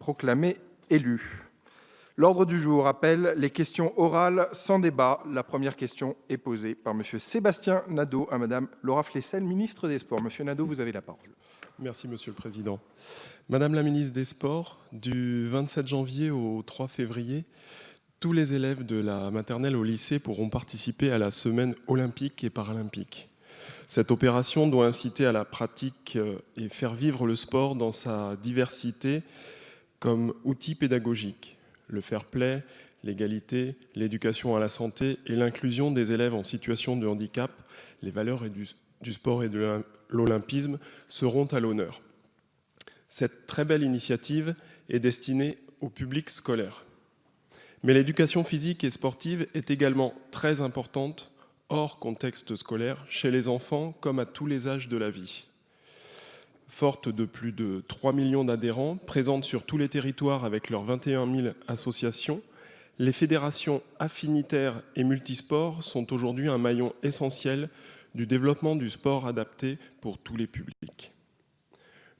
proclamé élu. L'ordre du jour appelle les questions orales sans débat. La première question est posée par M. Sébastien Nadeau à Mme Laura Flessel, ministre des Sports. Monsieur Nadeau, vous avez la parole. Merci, Monsieur le Président. Madame la ministre des Sports, du 27 janvier au 3 février, tous les élèves de la maternelle au lycée pourront participer à la semaine olympique et paralympique. Cette opération doit inciter à la pratique et faire vivre le sport dans sa diversité comme outil pédagogique. Le fair-play, l'égalité, l'éducation à la santé et l'inclusion des élèves en situation de handicap, les valeurs du sport et de l'olympisme seront à l'honneur. Cette très belle initiative est destinée au public scolaire. Mais l'éducation physique et sportive est également très importante hors contexte scolaire, chez les enfants comme à tous les âges de la vie. Forte de plus de 3 millions d'adhérents, présente sur tous les territoires avec leurs 21 000 associations, les fédérations affinitaires et multisports sont aujourd'hui un maillon essentiel du développement du sport adapté pour tous les publics.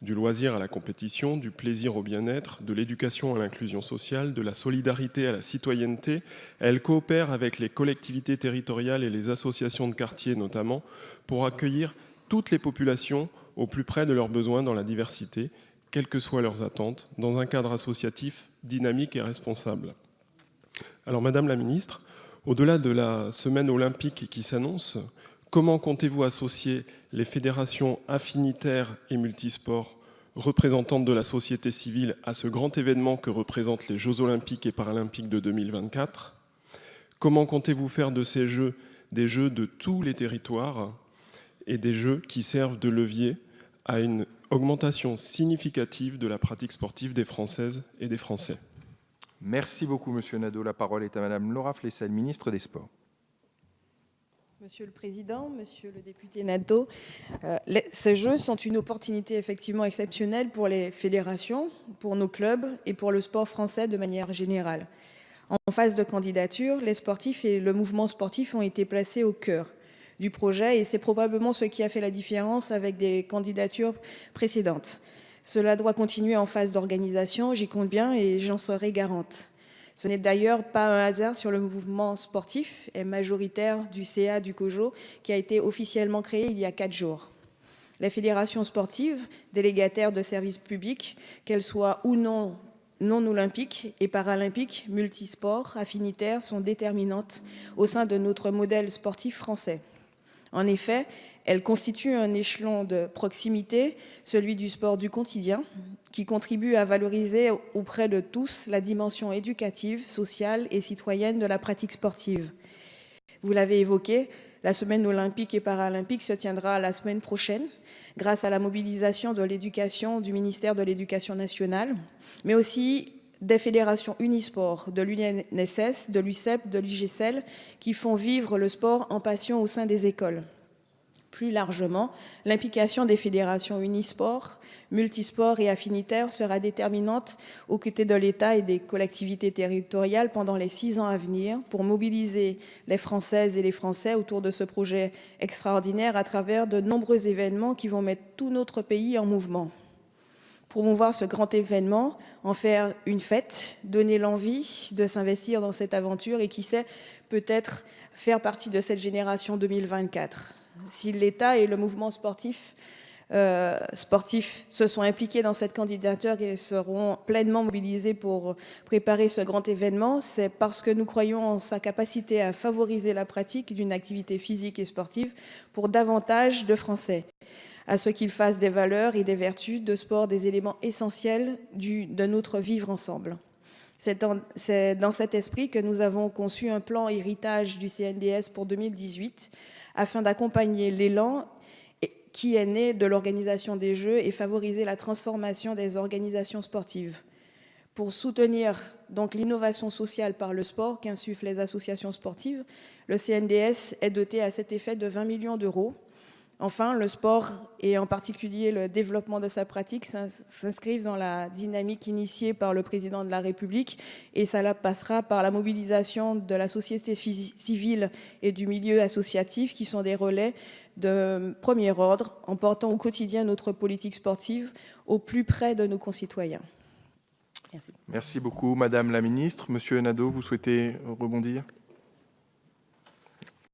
Du loisir à la compétition, du plaisir au bien-être, de l'éducation à l'inclusion sociale, de la solidarité à la citoyenneté, elles coopèrent avec les collectivités territoriales et les associations de quartier notamment pour accueillir toutes les populations au plus près de leurs besoins dans la diversité, quelles que soient leurs attentes, dans un cadre associatif dynamique et responsable. Alors Madame la Ministre, au-delà de la semaine olympique qui s'annonce, comment comptez-vous associer les fédérations affinitaires et multisports représentantes de la société civile à ce grand événement que représentent les Jeux olympiques et paralympiques de 2024 ? Comment comptez-vous faire de ces Jeux des Jeux de tous les territoires et des Jeux qui servent de levier à une augmentation significative de la pratique sportive des Françaises et des Français ? Merci beaucoup, Monsieur Nadeau. La parole est à Madame Laura Flessel, ministre des Sports. Monsieur le Président, Monsieur le député Nadeau, ces Jeux sont une opportunité effectivement exceptionnelle pour les fédérations, pour nos clubs et pour le sport français de manière générale. En phase de candidature, les sportifs et le mouvement sportif ont été placés au cœur du projet et c'est probablement ce qui a fait la différence avec des candidatures précédentes. Cela doit continuer en phase d'organisation, j'y compte bien et j'en serai garante. Ce n'est d'ailleurs pas un hasard sur le mouvement sportif et majoritaire du CA du COJO qui a été officiellement créé il y a 4 jours. Les fédérations sportives, délégataires de services publics, qu'elles soient ou non olympiques et paralympiques, multisports, affinitaires, sont déterminantes au sein de notre modèle sportif français. En effet, elles constituent un échelon de proximité, celui du sport du quotidien, qui contribue à valoriser auprès de tous la dimension éducative, sociale et citoyenne de la pratique sportive. Vous l'avez évoqué, la semaine olympique et paralympique se tiendra la semaine prochaine, grâce à la mobilisation de l'éducation du ministère de l'Éducation nationale, mais aussi des fédérations unisport, de l'UNSS, de l'UICEP, de l'UGCEL, qui font vivre le sport en passion au sein des écoles. Plus largement, l'implication des fédérations unisport, multisport et affinitaires sera déterminante aux côtés de l'État et des collectivités territoriales pendant les 6 ans à venir pour mobiliser les Françaises et les Français autour de ce projet extraordinaire à travers de nombreux événements qui vont mettre tout notre pays en mouvement. Promouvoir ce grand événement, en faire une fête, donner l'envie de s'investir dans cette aventure et qui sait, peut-être faire partie de cette génération 2024. Si l'État et le mouvement sportif se sont impliqués dans cette candidature et seront pleinement mobilisés pour préparer ce grand événement, c'est parce que nous croyons en sa capacité à favoriser la pratique d'une activité physique et sportive pour davantage de Français, à ce qu'ils fassent des valeurs et des vertus de sport des éléments essentiels de notre vivre ensemble. C'est dans cet esprit que nous avons conçu un plan héritage du CNDS pour 2018 afin d'accompagner l'élan qui est né de l'organisation des Jeux et favoriser la transformation des organisations sportives. Pour soutenir donc l'innovation sociale par le sport qu'insufflent les associations sportives, le CNDS est doté à cet effet de 20 millions d'euros. Enfin, le sport et en particulier le développement de sa pratique s'inscrivent dans la dynamique initiée par le président de la République et cela passera par la mobilisation de la société civile et du milieu associatif qui sont des relais de premier ordre en portant au quotidien notre politique sportive au plus près de nos concitoyens. Merci. Merci beaucoup, Madame la Ministre. Monsieur Nadeau, vous souhaitez rebondir ?